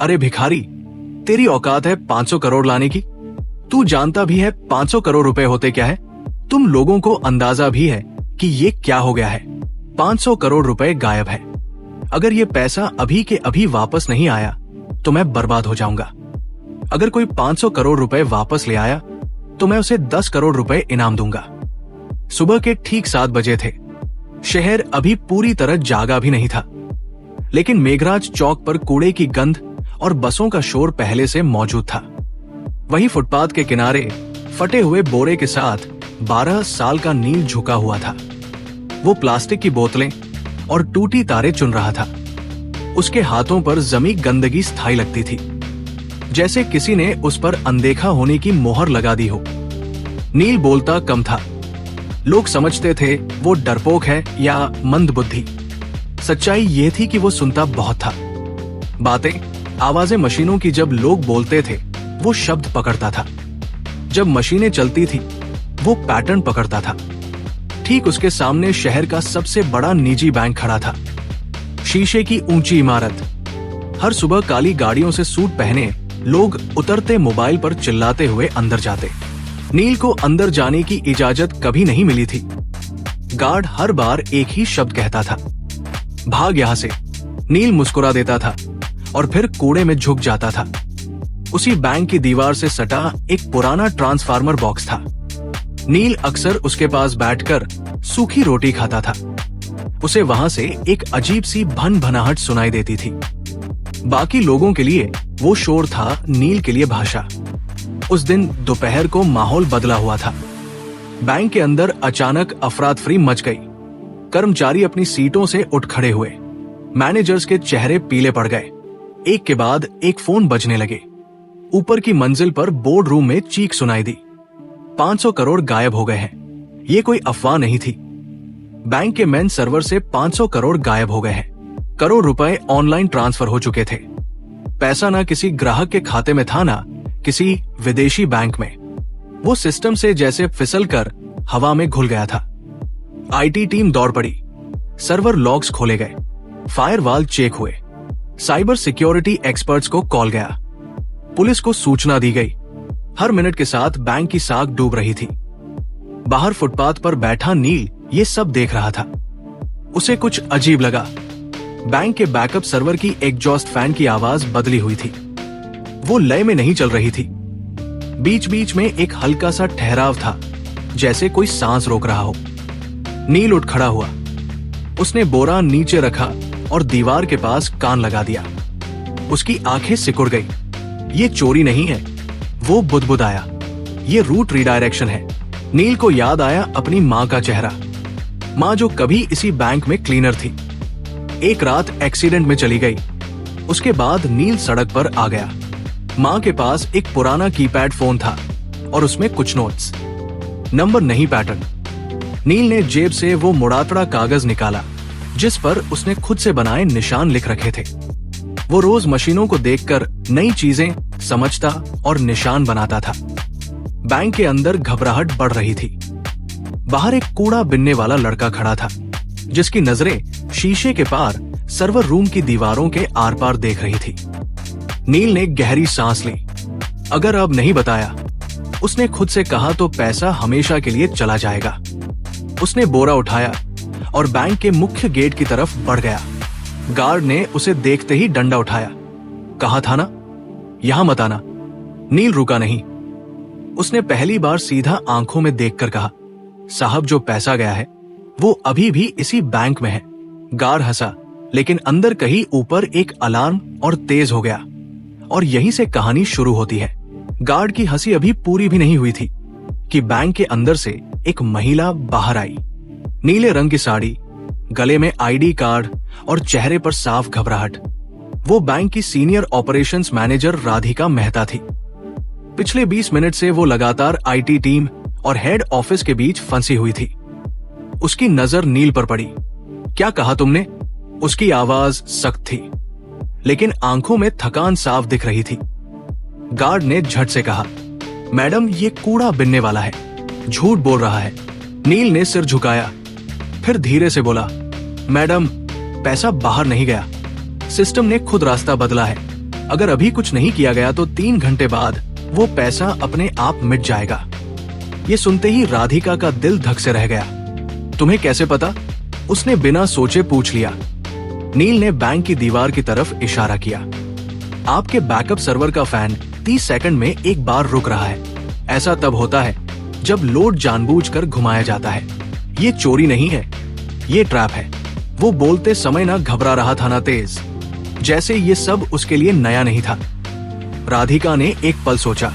अरे भिखारी, तेरी औकात है 500 करोड़ लाने की? तू जानता भी है 500 करोड़ रुपए होते क्या है? तुम लोगों को अंदाजा भी है कि ये क्या हो गया है? 500 करोड़ रुपए गायब है। अगर ये पैसा अभी के अभी वापस नहीं आया तो मैं बर्बाद हो जाऊंगा। अगर कोई 500 करोड़ रुपए वापस ले आया तो मैं उसे 10 करोड़ रुपए इनाम दूंगा। सुबह के ठीक 7 बजे थे। शहर अभी पूरी तरह जागा भी नहीं था, लेकिन मेघराज चौक पर कूड़े की गंध और बसों का शोर पहले से मौजूद था। वहीं फुटपाथ के किनारे फटे हुए बोरे के साथ 12 साल का नील झुका हुआ था। वो प्लास्टिक की बोतलें और टूटी तारें चुन रहा था। उसके हाथों पर जमी गंदगी स्थायी लगती थी, जैसे किसी ने उस पर अनदेखा होने की मोहर लगा दी हो। नील बोलता कम था। लोग समझते थे वो डरपोक है या मंदबुद्धि। सच्चाई ये थी कि वो सुनता बहुत था। बातें, आवाजें मशीनों की जब लोग बोलते थे वो शब्द पकड़ता था। जब मशीनें चलती थी वो पैटर्न पकड़ता था। ठीक उसके सामने शहर का सबसे बड़ा निजी बैंक खड़ा था। शीशे की ऊंची इमारत। हर सुबह काली गाड़ियों से सूट पहने लोग उतरते मोबाइल पर चिल्लाते हुए अंदर जाते। नील को अंदर जाने की इजाजत कभी नहीं मिली थी। गार्ड हर बार एक ही शब्द कहता था, भाग यहां से। नील मुस्कुरा देता था और फिर कूड़े में झुक जाता था। उसी बैंक की दीवार से सटा एक पुराना ट्रांसफार्मर बॉक्स था। नील अक्सर उसके पास बैठकर सूखी रोटी खाता था। उसे वहां से एक अजीब सी भन भनाहट सुनाई देती थी। बाकी लोगों के लिए वो शोर था, नील के लिए भाषा। उस दिन दोपहर को माहौल बदला हुआ था। बैंक के अंदर अचानक अफरातफरी मच गई। कर्मचारी अपनी सीटों से उठ खड़े हुए। मैनेजर्स के चेहरे पीले पड़ गए। एक के बाद एक फोन बजने लगे। ऊपर की मंजिल पर बोर्ड रूम में चीख सुनाई दी, 500 करोड़ गायब हो गए हैं। ये कोई अफवाह नहीं थी। बैंक के मेन सर्वर से 500 करोड़ गायब हो गए हैं। करोड़ रुपए ऑनलाइन ट्रांसफर हो चुके थे। पैसा ना किसी ग्राहक के खाते में था, ना किसी विदेशी बैंक में। वो सिस्टम से जैसे फिसलकर हवा में घुल गया था। आईटी टीम दौड़ पड़ी। सर्वर लॉग्स खोले गए, फायरवॉल चेक हुए, साइबर सिक्योरिटी एक्सपर्ट्स को कॉल गया, पुलिस को सूचना दी गई। हर मिनट के साथ बैंक की साख डूब रही थी। बाहर फुटपाथ पर बैठा नील ये सब देख रहा था। उसे कुछ अजीब लगा। बैंक के बैकअप सर्वर की एग्जॉस्ट फैन की आवाज बदली हुई थी। वो लय में नहीं चल रही थी। बीच बीच में एक हल्का सा ठहराव था, जैसे कोई सांस रोक रहा हो। नील उठ खड़ा हुआ। उसने बोरा नीचे रखा और दीवार के पास कान लगा दिया। उसकी आंखें सिकुड़ गई। ये चोरी नहीं है, वो बुदबुदाया। ये रूट रीडायरेक्शन है। नील को याद आया अपनी माँ का चेहरा। माँ जो कभी इसी बैंक में क्लीनर थी। एक रात एक्सीडेंट में चली गई। उसके बाद नील सड़क पर आ गया। माँ के पास एक पुराना कीपैड फोन था और उसमें कुछ नोट्स, नंबर नहीं पैटर्न। नील ने जेब से वो मुड़ातड़ा कागज निकाला जिस पर उसने खुद से बनाए निशान लिख रखे थे। वो रोज मशीनों को देखकर नई चीजें समझता और निशान बनाता था। बैंक के अंदर घबराहट बढ़ रही थी। बाहर एक कूड़ा बिनने वाला लड़का खड़ा था, जिसकी नजरें शीशे के पार सर्वर रूम की दीवारों के आर पार देख रही थी। नील ने गहरी सांस ली। अगर अब नहीं बताया, उसने खुद से कहा, तो पैसा हमेशा के लिए चला जाएगा। उसने बोरा उठाया और बैंक के मुख्य गेट की तरफ बढ़ गया। गार्ड ने उसे देखते ही डंडा उठाया। कहा था ना, यहां मत आना। नील रुका नहीं। उसने पहली बार सीधा आंखों में देखकर कहा, साहब जो पैसा गया है वो अभी भी इसी बैंक में है। गार्ड हंसा, लेकिन अंदर कहीं ऊपर एक अलार्म और तेज हो गया। और यहीं से कहानी शुरू होती है। गार्ड की हंसी अभी पूरी भी नहीं हुई थी कि बैंक के अंदर से एक महिला बाहर आई। नीले रंग की साड़ी, गले में आईडी कार्ड और चेहरे पर साफ घबराहट। वो बैंक की senior operations manager Radhika Mehta थी। पिछले 20 मिनट से वो लगातार आईटी टीम और हेड ऑफिस के बीच फंसी हुई थी। उसकी नजर नील पर पड़ी। क्या कहा तुमने? उसकी आवाज सख्त थी, लेकिन आंखों में थकान साफ दिख रही थी। गार्ड ने झट से कहा, मैडम ये कूड़ा बिनने वाला है, झूठ बोल रहा है। नील ने सिर झुकाया, फिर धीरे से बोला, मैडम पैसा बाहर नहीं गया, सिस्टम ने खुद रास्ता बदला है। अगर अभी कुछ नहीं किया गया तो 3 घंटे बाद वो पैसा अपने आप मिट जाएगा। ये सुनते ही राधिका का दिल धक से रह गया। तुम्हें कैसे पता? उसने बिना सोचे पूछ लिया। नील ने बैंक की दीवार की तरफ इशारा किया। आपके बैकअप सर्वर का फैन 30 सेकंड में एक बार रुक रहा है। ऐसा तब होता है जब लोड जानबूझकर घुमाया जाता है। ये चोरी नहीं है, ये ट्रैप है। वो बोलते समय ना घबरा रहा था ना तेज, जैसे ये सब उसके लिए नया नहीं था। राधिका ने एक पल सोचा।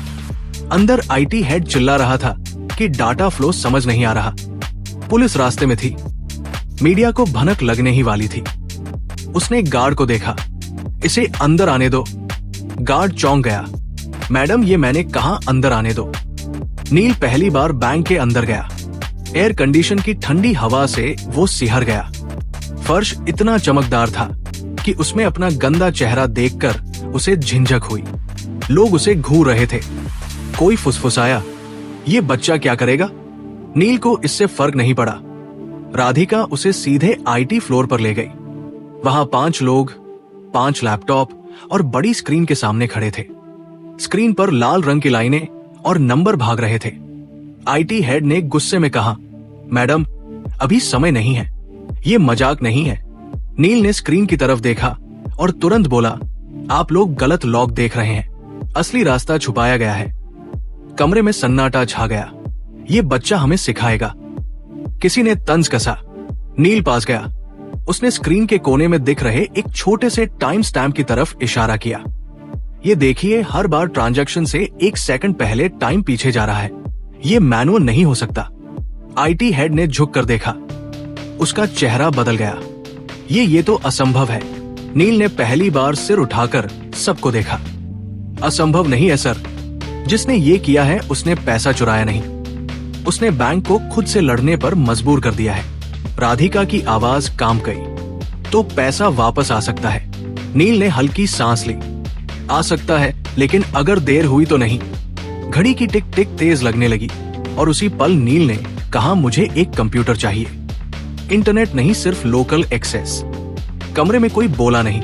अंदर आईटी हेड चिल्ला रहा था कि डाटा फ्लो समझ नहीं आ रहा। पुलिस रास्ते में थी, मीडिया को भनक लगने ही वाली थी। उसने गार्ड को देखा। इसे अंदर आने दो। गार्ड चौंक गया। मैडम, ये मैंने कहा अंदर आने दो। नील पहली बार बैंक के अंदर गया। एयर कंडीशन की ठंडी हवा से वो सिहर गया। फर्श इतना चमकदार था कि उसमें अपना गंदा चेहरा देखकर उसे झिंझक हुई। लोग उसे घूर रहे थे। कोई फुसफुसाया, ये बच्चा क्या करेगा? नील को इससे फर्क नहीं पड़ा। राधिका उसे सीधे आईटी फ्लोर पर ले गई। वहां 5 लोग, 5 लैपटॉप और बड़ी स्क्रीन के सामने खड़े थे। स्क्रीन पर लाल रंग की लाइनें और नंबर भाग रहे थे। आईटी हेड ने गुस्से में कहा, मैडम, अभी समय नहीं है, ये मजाक नहीं है। नील ने स्क्रीन की तरफ देखा और तुरंत बोला, आप लोग गलत लॉक देख रहे हैं, असली रास्ता छुपाया गया है। कमरे में सन्नाटा छा गया। ये बच्चा हमें सिखाएगा। किसी ने तंज कसा। नील पास गया। उसने स्क्रीन के कोने में दिख रहे एक छोटे से टाइम स्टैम्प की तरफ इशारा किया। ये देखिए, हर बार ट्रांजैक्शन से 1 सेकंड पहले टाइम पीछे जा रहा है। ये मैनुअल नहीं हो सकता। आईटी हेड ने झुक कर देखा। उसका चेहरा बदल गया। ये तो असंभव है। नील ने पहली बार सिर उठाकर सबको देखा। असंभव नहीं है सर। जिसने ये किया है उसने पैसा चुराया नहीं, उसने बैंक को खुद से लड़ने पर मजबूर कर दिया है। राधिका की आवाज काम गई। तो पैसा वापस आ सकता है। नील ने हल्की सांस ली। आ सकता है, लेकिन अगर देर हुई तो नहीं। घड़ी की टिक टिक तेज लगने लगी और उसी पल नील ने कहा, मुझे एक कंप्यूटर चाहिए। इंटरनेट नहीं, सिर्फ लोकल एक्सेस। कमरे में कोई बोला नहीं।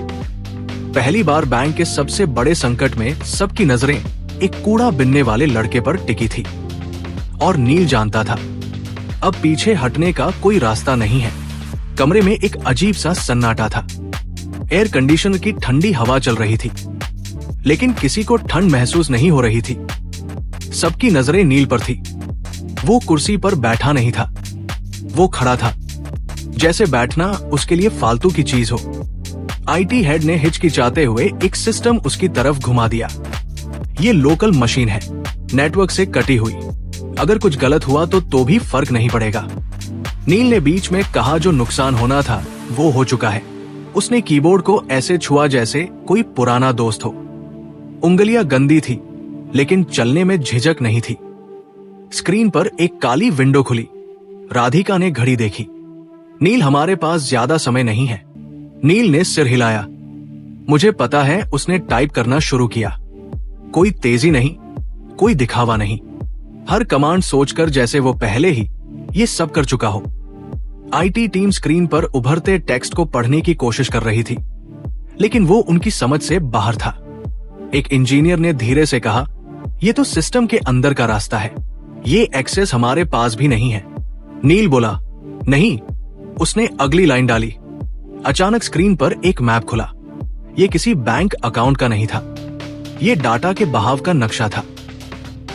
पहली बार बैंक के सबसे बड़े संकट में सबकी नजरें एक कूड़ा बिनने वाले लड़के पर टिकी थी। और नील जानता था, अब पीछे हटने का कोई रास्ता नहीं है। कमरे में एक अजीब सा सन्नाटा था। एयर कंडीशनर की ठंडी हवा चल रही थी, लेकिन किसी को ठंड महसूस नहीं हो रही थी। सबकी नजरें नील पर थी। वो कुर्सी पर बैठा नहीं था, वो खड़ा था, जैसे बैठना उसके लिए फालतू की चीज हो। आईटी हेड ने हिचकिचाते हुए एक सिस्टम उसकी तरफ घुमा दिया। ये लोकल मशीन है, नेटवर्क से कटी हुई। अगर कुछ गलत हुआ तो भी फर्क नहीं पड़ेगा। नील ने बीच में कहा, जो नुकसान होना था वो हो चुका है। उसने कीबोर्ड को ऐसे छुआ जैसे कोई पुराना दोस्त हो। उंगलियां गंदी थी, लेकिन चलने में झिझक नहीं थी। स्क्रीन पर एक काली विंडो खुली। राधिका ने घड़ी देखी। नील, हमारे पास ज्यादा समय नहीं है। नील ने सिर हिलाया। मुझे पता है। उसने टाइप करना शुरू किया। कोई तेजी नहीं, कोई दिखावा नहीं। हर कमांड सोचकर जैसे वो पहले ही ये सब कर चुका हो। आईटी टीम स्क्रीन पर उभरते टेक्स्ट को पढ़ने की कोशिश कर रही थी, लेकिन वो उनकी समझ से बाहर था। एक इंजीनियर ने धीरे से कहा, ये तो सिस्टम के अंदर का रास्ता है, ये एक्सेस हमारे पास भी नहीं है। नील बोला, नहीं। उसने अगली लाइन डाली। अचानक स्क्रीन पर एक मैप खुला। ये किसी बैंक अकाउंट का नहीं था, ये डाटा के बहाव का नक्शा था।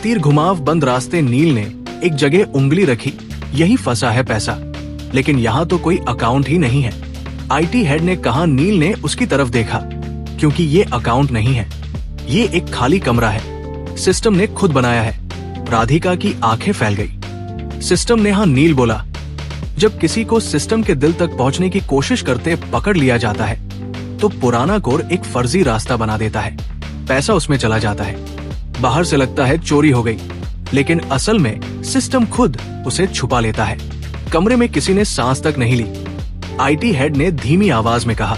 तीर घुमाव बंद रास्ते। नील ने एक जगह उंगली रखी, यही फंसा है पैसा, लेकिन यहाँ तो कोई अकाउंट ही नहीं है। आईटी हेड ने कहा। नील ने उसकी तरफ देखा, क्योंकि ये अकाउंट नहीं है, ये एक खाली कमरा है, सिस्टम ने खुद बनाया है। राधिका की आंखें फैल गई। सिस्टम ने? हाँ, नील बोला। जब किसी को सिस्टम के दिल तक पहुंचने की कोशिश करते पकड़ लिया जाता है, तो पुराना कोर एक फर्जी रास्ता बना देता है, पैसा उसमें चला जाता है। बाहर से लगता है चोरी हो गई, लेकिन असल में सिस्टम खुद उसे छुपा लेता है। कमरे में किसी ने सांस तक नहीं ली। आईटी हेड ने धीमी आवाज में कहा,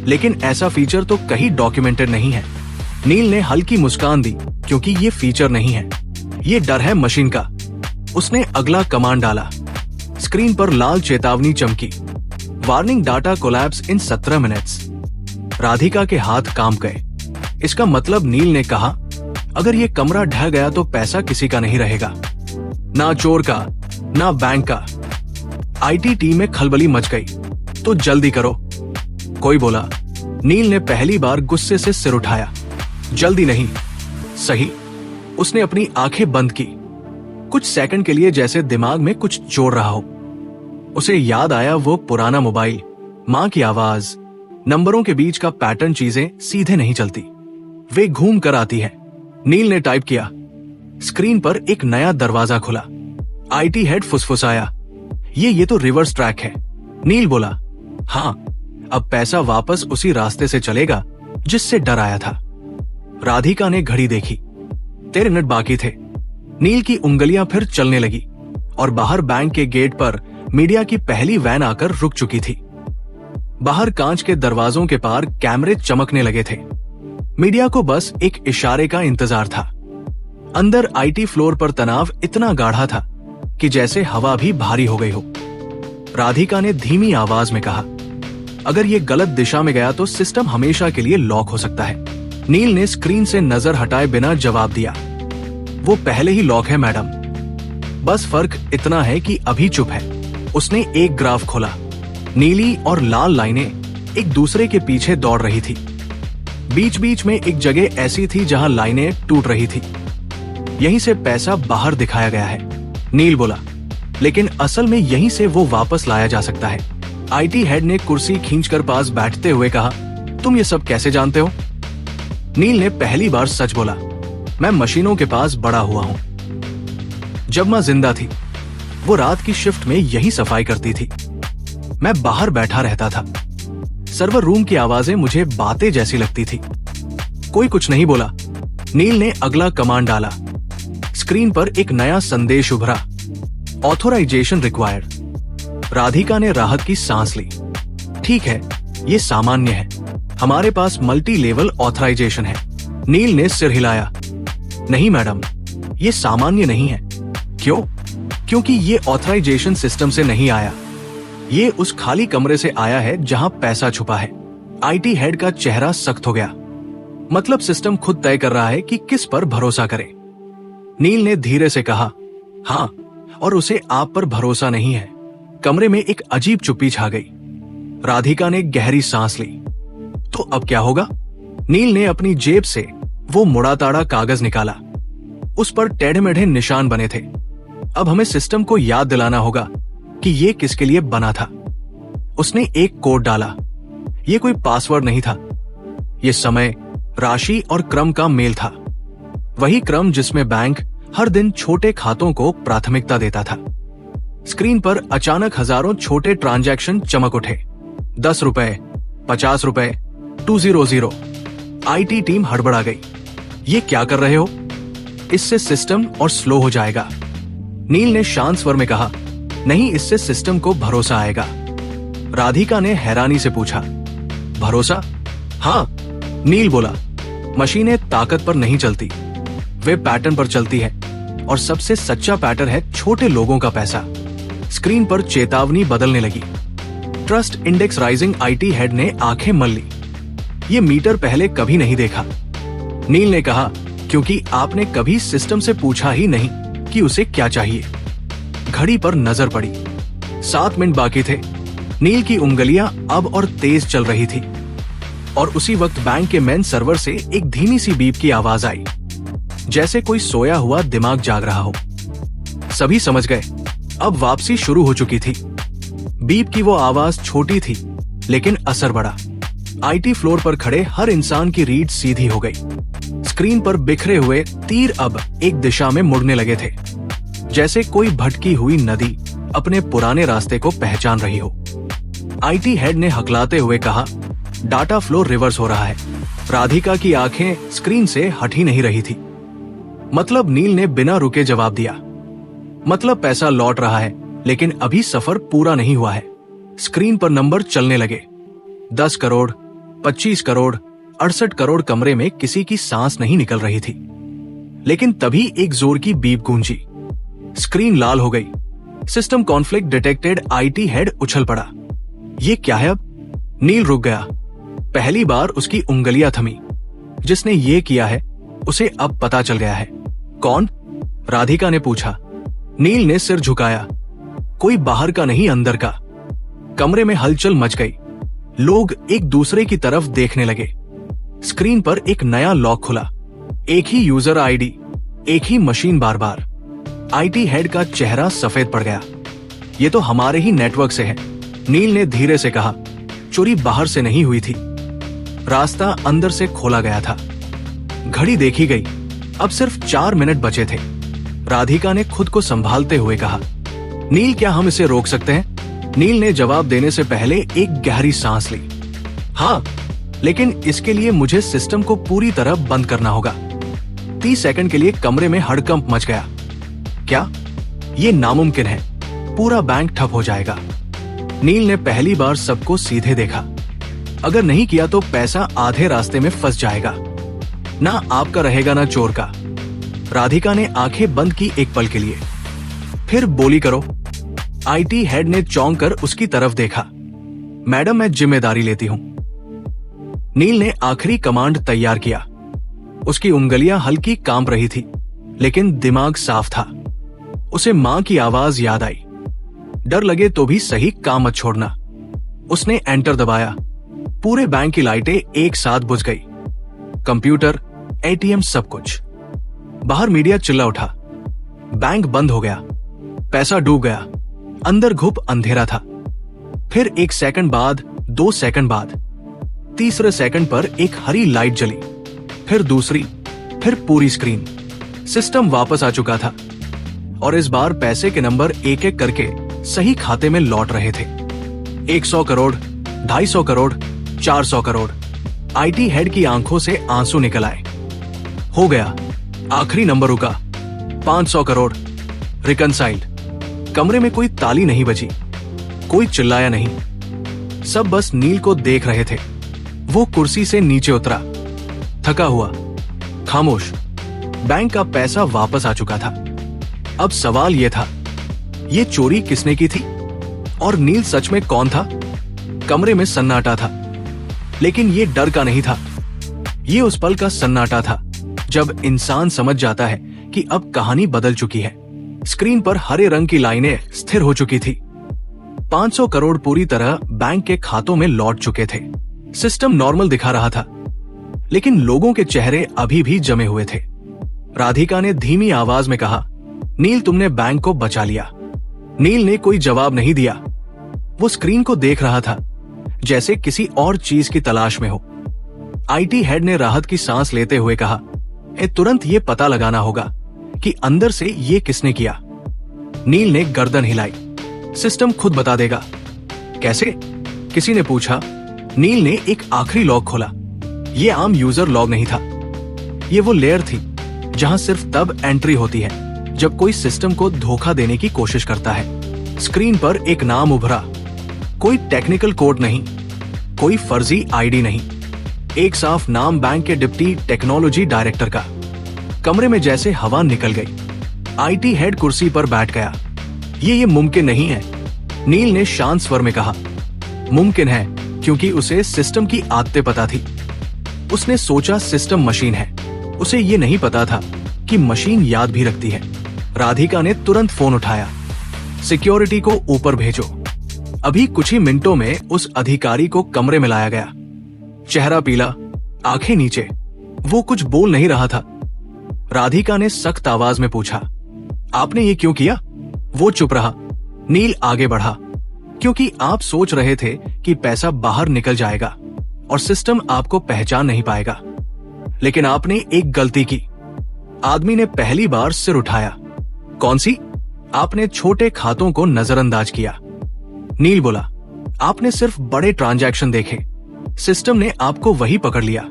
लेकिन ऐसा फीचर तो कहीं डॉक्यूमेंटेड नहीं है। नील ने हल्की मुस्कान दी, क्योंकि ये फीचर नहीं है, ये डर है मशीन का। उसने अगला कमांड डाला। स्क्रीन पर लाल चेतावनी चमकी। वार्निंग, डाटा कोलैप्स इन 17 मिनट्स। राधिका के हाथ कांप गए। इसका मतलब नील ने कहा, अगर ये कमरा ढह गया तो पैसा किसी का नहीं रहेगा, ना चोर का ना बैंक का। आईटी टीम में खलबली मच गई। तो जल्दी करो, कोई बोला। नील ने पहली बार गुस्से से सिर उठाया। जल्दी नहीं, सही। उसने अपनी आंखें बंद की। कुछ सेकंड के लिए जैसे दिमाग में कुछ जोड़ रहा हो। उसे याद आया वो पुराना मोबाइल, मां की आवाज, नंबरों के बीच का पैटर्न, चीजें सीधे नहीं चलती, वे घूम कर आती है। नील ने टाइप किया। स्क्रीन पर एक नया दरवाजा खुला। आईटी हेड फुसफुसाया, ये तो रिवर्स ट्रैक है। नील बोला, हाँ, अब पैसा वापस उसी रास्ते से चलेगा जिससे डर आया था। राधिका ने घड़ी देखी। 13 मिनट बाकी थे। नील की उंगलियां फिर चलने लगी और बाहर बैंक के गेट पर मीडिया की पहली वैन आकर रुक चुकी थी। बाहर कांच के दरवाजों के पार कैमरे चमकने लगे थे। मीडिया को बस एक इशारे का इंतजार था। अंदर आईटी फ्लोर पर तनाव इतना गाढ़ा था कि जैसे हवा भी भारी हो गई हो। राधिका ने धीमी आवाज में कहा, अगर ये गलत दिशा में गया तो सिस्टम हमेशा के लिए लॉक हो सकता है। नील ने स्क्रीन से नजर हटाए बिना जवाब दिया, वो पहले ही लॉक है मैडम, बस फर्क इतना है कि अभी चुप है। उसने एक ग्राफ खोला। नीली और लाल लाइनें एक दूसरे के पीछे दौड़ रही थी। बीच बीच में एक जगह ऐसी थी जहां लाइनें टूट रही थी। यहीं से पैसा बाहर दिखाया गया है। नील बोला, लेकिन असल में यहीं से वो वापस लाया जा सकता है। आईटी हेड ने कुर्सी खींचकर पास बैठते हुए कहा, तुम ये सब कैसे जानते हो? नील ने पहली बार सच बोला, मैं मशीनों के पास बड़ा हुआ हूं। जब मां जिंदा थी वो रात की शिफ्ट में यही सफाई करती थी। मैं बाहर बैठा रहता था। सर्वर रूम की आवाजें मुझे बातें जैसी लगती थी। कोई कुछ नहीं बोला। नील ने अगला कमांड डाला। स्क्रीन पर एक नया संदेश उभरा, ऑथोराइजेशन रिक्वायर्ड। राधिका ने राहत की सांस ली। ठीक है, ये सामान्य है, हमारे पास मल्टी लेवल ऑथराइजेशन है। नील ने सिर हिलाया, नहीं मैडम, ये सामान्य नहीं है। क्यों? क्योंकि ये ऑथराइजेशन सिस्टम से नहीं आया, ये उस खाली कमरे से आया है जहां पैसा छुपा है। आईटी हेड का चेहरा सख्त हो गया। मतलब सिस्टम खुद तय कर रहा है कि किस पर भरोसा करे। नील ने धीरे से कहा, हाँ, और उसे आप पर भरोसा नहीं है। कमरे में एक अजीब चुप्पी छा गई। राधिका ने गहरी सांस ली। तो अब क्या होगा? नील ने अपनी जेब से वो मुड़ा ताड़ा कागज निकाला। उस पर टेढ़े मेढ़े निशान बने थे। अब हमें सिस्टम को याद दिलाना होगा कि ये किसके लिए बना था। उसने एक कोड डाला। ये कोई पासवर्ड नहीं था, ये समय, राशि और क्रम का मेल था। वही क्रम जिसमें बैंक हर दिन छोटे खातों को प्राथमिकता देता था। स्क्रीन पर अचानक हजारों छोटे ट्रांजैक्शन चमक उठे। 10 रुपए, 50 रुपए, 200। आईटी टीम हड़बड़ा गई। ये क्या कर रहे हो? इससे सिस्टम और स्लो हो जाएगा। नील ने शांत स्वर में कहा, नहीं, इससे सिस्टम को भरोसा आएगा। राधिका ने हैरानी से पूछा, भरोसा? हाँ, नील बोला, मशीनें ताकत पर नहीं चलती, वे पैटर्न पर चलती है, और सबसे सच्चा पैटर्न है छोटे लोगों का पैसा। स्क्रीन पर चेतावनी बदलने लगी। Trust index rising. IT head ने आंखें मल ली। ये मीटर पहले कभी नहीं देखा। नील ने कहा, क्योंकि आपने कभी सिस्टम से पूछा ही नहीं कि उसे क्या चाहिए। घड़ी पर नजर पड़ी। 7 मिनट बाकी थे। नील की उंगलियां अब और तेज चल रही थी। और उसी वक्त बैंक के मेन सर्वर से एक धीमी सी बीप की आवाज आई, जैसे कोई सोया हुआ दिमाग जाग रहा हो। सभी समझ गए, अब वापसी शुरू हो चुकी थी। बीप की वो आवाज छोटी थी, लेकिन असर बड़ा। आईटी फ्लोर पर खड़े हर इंसान की रीड सीधी हो गई। स्क्रीन पर बिखरे हुए तीर अब एक दिशा में मुड़ने लगे थे, जैसे कोई भटकी हुई नदी अपने पुराने रास्ते को पहचान रही हो। आईटी हेड ने हकलाते हुए कहा, डाटा फ्लो रिवर्स हो रहा है। राधिका की आंखें स्क्रीन से हट ही नहीं रही थी। मतलब? नील ने बिना रुके जवाब दिया। मतलब पैसा लौट रहा है, लेकिन अभी सफर पूरा नहीं हुआ है। स्क्रीन पर नंबर चलने लगे। 10 करोड़, 25 करोड़, 68 करोड़। कमरे में किसी की सांस नहीं निकल रही थी। लेकिन तभी एक जोर की बीप गूंजी। स्क्रीन लाल हो गई। System conflict detected. IT head उछल पड़ा। ये क्या है अब? नील रुक गया। पहली बार उसकी उंगलियां थमी। जिसने ये किया है उसे अब पता चल गया है। कौन? राधिका ने पूछा। नील ने सिर झुकाया। कोई बाहर का नहीं, अंदर का। कमरे में हलचल मच गई। लोग एक दूसरे की तरफ देखने लगे। स्क्रीन पर एक नया लॉक खुला। एक ही यूजर आईडी, एक ही मशीन। बार बार आईटी हेड का चेहरा सफेद पड़ गया। ये तो हमारे ही नेटवर्क से है, नील ने धीरे से कहा। चोरी बाहर से नहीं हुई थी, रास्ता अंदर से खोला गया था। घड़ी देखी गई, अब सिर्फ 4 मिनट बचे थे। राधिका ने खुद को संभालते हुए कहा, नील क्या हम इसे रोक सकते हैं? नील ने जवाब देने से पहले एक गहरी सांस ली। हाँ, लेकिन इसके लिए मुझे सिस्टम को पूरी तरह बंद करना होगा। 30 सेकंड के लिए कमरे में हड़कंप मच गया। क्या? ये नामुमकिन है, पूरा बैंक ठप हो जाएगा। नील ने पहली बार सबको सीधे देखा। अगर नहीं किया तो पैसा आधे रास्ते में फंस जाएगा, ना आपका रहेगा ना चोर का। राधिका ने आंखें बंद की एक पल के लिए, फिर बोली करो। आईटी हेड ने चौंक कर उसकी तरफ देखा। मैडम, मैं जिम्मेदारी लेती हूं। नील ने आखिरी कमांड तैयार किया। उसकी उंगलियां हल्की कांप रही थी, लेकिन दिमाग साफ था। उसे मां की आवाज याद आई, डर लगे तो भी सही काम मत छोड़ना। उसने एंटर दबाया। पूरे बैंक की लाइटें एक साथ बुझ गई। कंप्यूटर, एटीएम, सब कुछ। बाहर मीडिया चिल्ला उठा। बैंक बंद हो गया, पैसा डूब गया। अंदर घुप अंधेरा था। फिर 1 सेकंड बाद, 2 सेकंड बाद, तीसरे सेकंड पर एक हरी लाइट जली, फिर दूसरी, फिर पूरी स्क्रीन। सिस्टम वापस आ चुका था और इस बार पैसे के नंबर एक एक करके सही खाते में लौट रहे थे। 100 करोड़, 250 करोड़, 400 करोड़। आईटी हेड की आंखों से आंसू निकल आए। हो गया, आखिरी नंबर रुका। 500 करोड़। रिकनसाइल्ड। कमरे में कोई ताली नहीं बजी, कोई चिल्लाया नहीं। सब बस नील को देख रहे थे। वो कुर्सी से नीचे उतरा, थका हुआ, खामोश। बैंक का पैसा वापस आ चुका था। अब सवाल यह था, ये चोरी किसने की थी और नील सच में कौन था? कमरे में सन्नाटा था, लेकिन ये डर का नहीं था। ये उस पल का सन्नाटा था जब इंसान समझ जाता है कि अब कहानी बदल चुकी है। स्क्रीन पर हरे रंग की लाइनें स्थिर हो चुकी थी। 500 करोड़ पूरी तरह बैंक के खातों में लौट चुके थे। सिस्टम नॉर्मल दिखा रहा था, लेकिन लोगों के चेहरे अभी भी जमे हुए थे। राधिका ने धीमी आवाज में कहा, नील, तुमने बैंक को बचा लिया। नील ने कोई जवाब नहीं दिया। वो स्क्रीन को देख रहा था, जैसे किसी और चीज की तलाश में हो। आईटी हेड ने राहत की सांस लेते हुए कहा, तुरंत ये पता लगाना होगा कि अंदर से ये किसने किया। नील ने गर्दन हिलाई। सिस्टम खुद बता देगा। कैसे? किसी ने पूछा। नील ने एक आखिरी लॉग खोला। ये आम यूजर लॉग नहीं था, ये वो लेयर थी जहां सिर्फ तब एंट्री होती है जब कोई सिस्टम को धोखा देने की कोशिश करता है। स्क्रीन पर एक नाम उभरा। कोई टेक्निकल कोड नहीं, कोई फर्जी आईडी नहीं, एक साफ नाम, बैंक के डिप्टी टेक्नोलॉजी डायरेक्टर का। कमरे में जैसे हवा निकल गई। आईटी हेड कुर्सी पर बैठ गया। ये मुमकिन नहीं है, नील ने शांत स्वर में कहा। मुमकिन है क्योंकि उसे सिस्टम की आदतें पता थी। उसने सोचा सिस्टम मशीन है, उसे ये नहीं पता था कि मशीन याद भी रखती है। राधिका ने तुरंत फोन उठाया। सिक्योरिटी को ऊपर भेजो। अभी कुछ ही मिनटों में उस अधिकारी को कमरे में लाया गया। चेहरा पीला, आंखें नीचे। वो कुछ बोल नहीं रहा था। राधिका ने सख्त आवाज में पूछा, आपने ये क्यों किया? वो चुप रहा। नील आगे बढ़ा, क्योंकि आप सोच रहे थे कि पैसा बाहर निकल जाएगा और सिस्टम आपको पहचान नहीं पाएगा। लेकिन आपने एक गलती की। आदमी ने पहली बार सिर उठाया। कौन सी? आपने छोटे खातों को नजरअंदाज किया। नील बोला, आपने सिर्फ बड़े ट्रांजैक्शन देखे, सिस्टम ने आपको वही पकड़ लिया।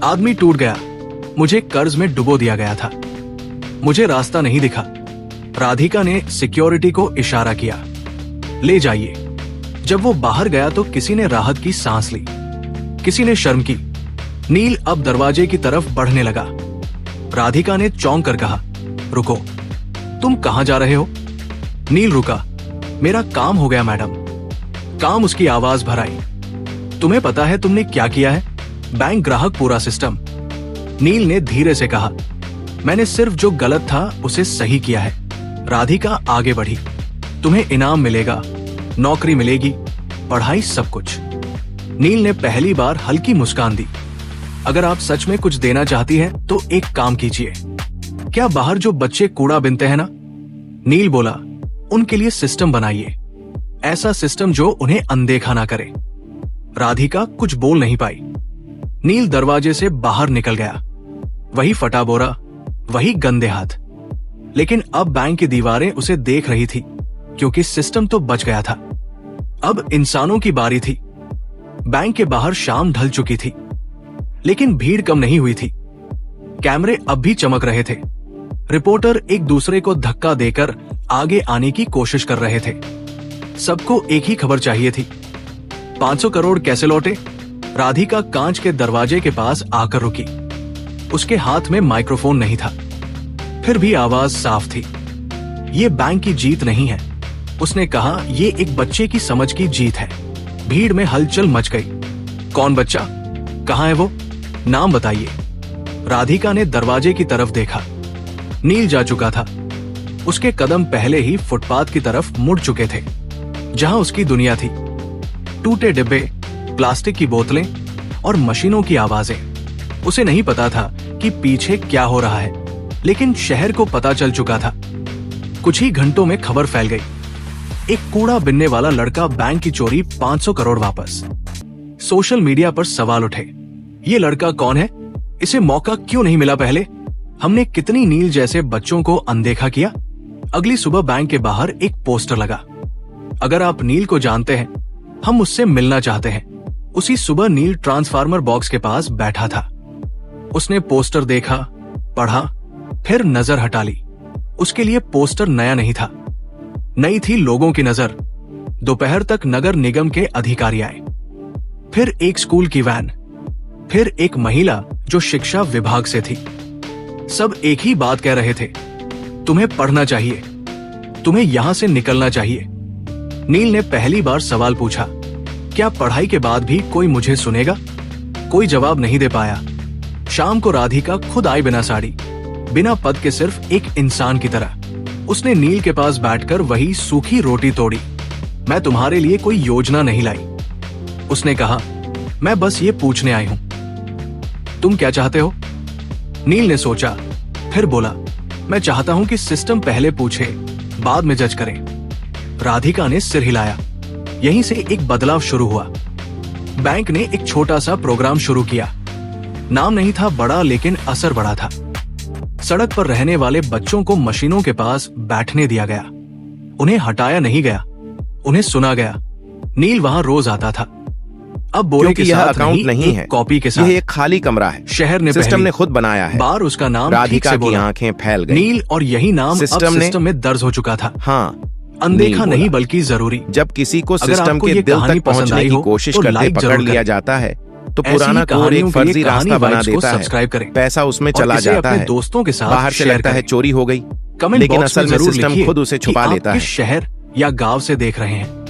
आदमी टूट गया। मुझे कर्ज में डुबो दिया गया था, मुझे रास्ता नहीं दिखा। राधिका ने सिक्योरिटी को इशारा किया, ले जाइए। जब वो बाहर गया तो किसी ने राहत की सांस ली, किसी ने शर्म की। नील अब दरवाजे की तरफ बढ़ने लगा। राधिका ने चौंक कर कहा, रुको, तुम कहां जा रहे हो? नील रुका। मेरा काम हो गया मैडम। काम? उसकी आवाज भर आई। तुम्हें पता है तुमने क्या किया है? बैंक, ग्राहक, पूरा सिस्टम। नील ने धीरे से कहा, मैंने सिर्फ जो गलत था उसे सही किया है। राधिका आगे बढ़ी। तुम्हें इनाम मिलेगा, नौकरी मिलेगी, पढ़ाई, सब कुछ। नील ने पहली बार हल्की मुस्कान दी। अगर आप सच में कुछ देना चाहती हैं तो एक काम कीजिए। क्या बाहर जो बच्चे कूड़ा बीनते हैं ना, नील बोला, उनके लिए सिस्टम बनाइए, ऐसा सिस्टम जो उन्हें अनदेखा ना करे। राधिका कुछ बोल नहीं पाई। नील दरवाजे से बाहर निकल गया। वही फटा बोरा, वही गंदे हाथ। लेकिन अब बैंक की दीवारें उसे देख रही थी, क्योंकि सिस्टम तो बच गया था। अब इंसानों की बारी थी। बैंक के बाहर शाम ढल चुकी थी, लेकिन भीड़ कम नहीं हुई थी। कैमरे अब भी चमक रहे थे। रिपोर्टर एक दूसरे को धक्का देकर आगे आने की कोशिश कर रहे थे। सबको एक ही खबर चाहिए थी। 500 करोड़ कैसे लौटे? राधिका कांच के दरवाजे के पास आकर रुकी। उसके हाथ में माइक्रोफोन नहीं था, फिर भी आवाज साफ थी। ये बैंक की जीत नहीं है, उसने कहा, ये एक बच्चे की समझ की जीत है। भीड़ में हलचल मच गई। कौन बच्चा? कहाँ है वो? नाम बताइए। राधिका ने दरवाजे की तरफ देखा। नील जा चुका था। उसके कदम पहले ही फुटपाथ की तरफ मुड़ चुके थे, जहां उसकी दुनिया थी। टूटे डिब्बे, प्लास्टिक की बोतलें और मशीनों की आवाजें। उसे नहीं पता था कि पीछे क्या हो रहा है, लेकिन शहर को पता चल चुका था। कुछ ही घंटों में खबर फैल गई। एक कूड़ा बिनने वाला लड़का बैंक की चोरी, 500 करोड़ वापस। सोशल मीडिया पर सवाल उठे, ये लड़का कौन है? इसे मौका क्यों नहीं मिला पहले? हमने कितनी नील जैसे बच्चों को अनदेखा किया। अगली सुबह बैंक के बाहर एक पोस्टर लगा, अगर आप नील को जानते हैं, हम उससे मिलना चाहते हैं। उसी सुबह नील ट्रांसफार्मर बॉक्स के पास बैठा था। उसने पोस्टर देखा, पढ़ा, फिर नजर हटा ली। उसके लिए पोस्टर नया नहीं था, नई थी लोगों की नजर। दोपहर तक नगर निगम के अधिकारी आए, फिर एक स्कूल की वैन, फिर एक महिला जो शिक्षा विभाग से थी। सब एक ही बात कह रहे थे, तुम्हें पढ़ना चाहिए, तुम्हें यहां से निकलना चाहिए। नील ने पहली बार सवाल पूछा, क्या पढ़ाई के बाद भी कोई मुझे सुनेगा? कोई जवाब नहीं दे पाया। शाम को राधिका खुद आई, बिना साड़ी, बिना पद के, सिर्फ एक इंसान की तरह। उसने नील के पास बैठकर वही सूखी रोटी तोड़ी। मैं तुम्हारे लिए कोई योजना नहीं लाई, उसने कहा, मैं बस ये पूछने आई हूं, तुम क्या चाहते हो? नील ने सोचा, फिर बोला, मैं चाहता हूं कि सिस्टम पहले पूछे, बाद में जज करे। राधिका ने सिर हिलाया। यहीं से एक बदलाव शुरू हुआ। बैंक ने एक छोटा सा प्रोग्राम शुरू किया। नाम नहीं था बड़ा, लेकिन असर बड़ा था। सड़क पर रहने वाले बच्चों को मशीनों के पास बैठने दिया गया। उन्हें हटाया नहीं गया, उन्हें सुना गया। नील वहां रोज आता था। अब बोरे के यह साथ अकाउंट नहीं है, कॉपी के साथ। यह एक खाली कमरा है। शहर ने सिस्टम ने खुद बनाया है। बार उसका नाम राधिका की आंखें फैल गई। नील, और यही नाम सिस्टम में दर्ज हो चुका था। हाँ, अनदेखा नहीं बल्कि जरूरी। जब किसी को सिस्टम के दिल तक पहुंचने की कोशिश करते पकड़ लिया जाता है, तो पुराना कोड एक फर्जी रास्ता बना देता है। पैसा उसमें चला जाता है, दोस्तों के साथ बाहर से लगता है चोरी हो गई, लेकिन असल में सिस्टम खुद उसे छुपा लेता है। शहर या गांव से देख रहे हैं।